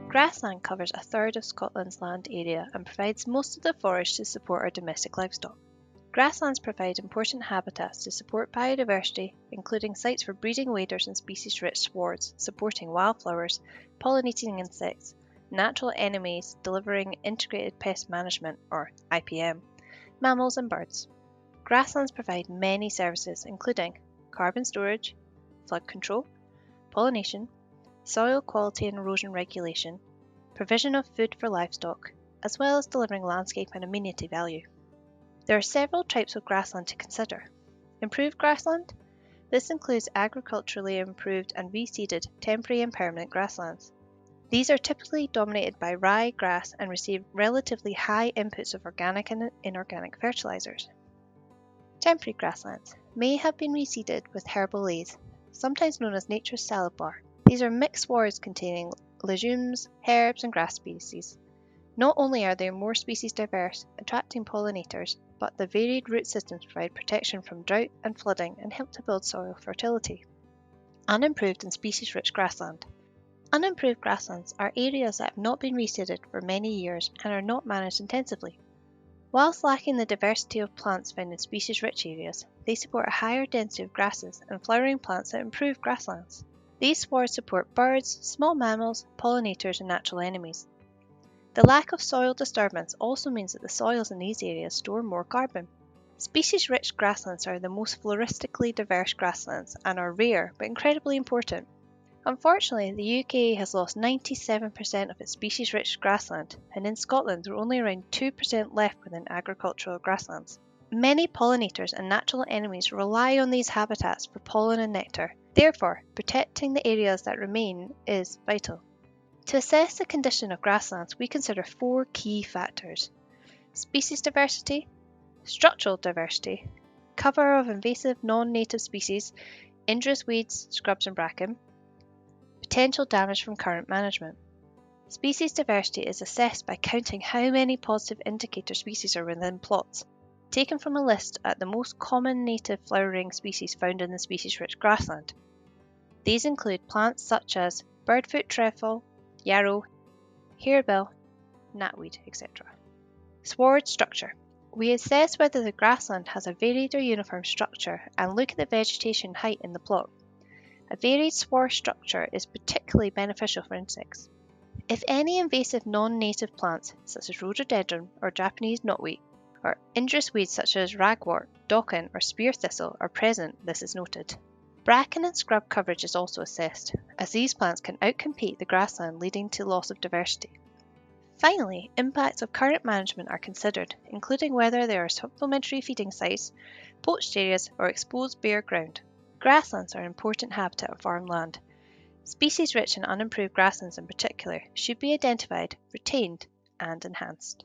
Grassland covers a third of Scotland's land area and provides most of the forage to support our domestic livestock. Grasslands provide important habitats to support biodiversity, including sites for breeding waders and species-rich swards, supporting wildflowers, pollinating insects, natural enemies delivering integrated pest management, or IPM, mammals and birds. Grasslands provide many services, including carbon storage, flood control, pollination, soil quality and erosion regulation, provision of food for livestock, as well as delivering landscape and amenity value. There are several types of grassland to consider. Improved grassland. This includes agriculturally improved and reseeded temporary and permanent grasslands. These are typically dominated by rye grass and receive relatively high inputs of organic and inorganic fertilizers. Temporary grasslands may have been reseeded with herbal leaves, sometimes known as nature's salad bar. These are mixed swards containing legumes, herbs, and grass species. Not only are they more species diverse, attracting pollinators, but the varied root systems provide protection from drought and flooding and help to build soil fertility. Unimproved and species-rich grassland. Unimproved grasslands are areas that have not been reseeded for many years and are not managed intensively. Whilst lacking the diversity of plants found in species-rich areas, they support a higher density of grasses and flowering plants that improve grasslands. These swards support birds, small mammals, pollinators, and natural enemies. The lack of soil disturbance also means that the soils in these areas store more carbon. Species-rich grasslands are the most floristically diverse grasslands and are rare but incredibly important. Unfortunately, the UK has lost 97% of its species-rich grassland, and in Scotland there are only around 2% left within agricultural grasslands. Many pollinators and natural enemies rely on these habitats for pollen and nectar. Therefore, protecting the areas that remain is vital. To assess the condition of grasslands, we consider 4 key factors: species diversity, structural diversity, cover of invasive non-native species, injurious weeds, scrubs and bracken, potential damage from current management. Species diversity is assessed by counting how many positive indicator species are within plots, taken from a list at the most common native flowering species found in the species-rich grassland. These include plants such as birdfoot trefoil, yarrow, harebell, knotweed, etc. Sward structure. We assess whether the grassland has a varied or uniform structure and look at the vegetation height in the plot. A varied sward structure is particularly beneficial for insects. If any invasive non-native plants, such as rhododendron or Japanese knotweed, or injurious weeds such as ragwort, docken, or spear thistle are present, this is noted. Bracken and scrub coverage is also assessed, as these plants can outcompete the grassland, leading to loss of diversity. Finally, impacts of current management are considered, including whether there are supplementary feeding sites, poached areas, or exposed bare ground. Grasslands are an important habitat of farmland. Species-rich and unimproved grasslands in particular should be identified, retained, and enhanced.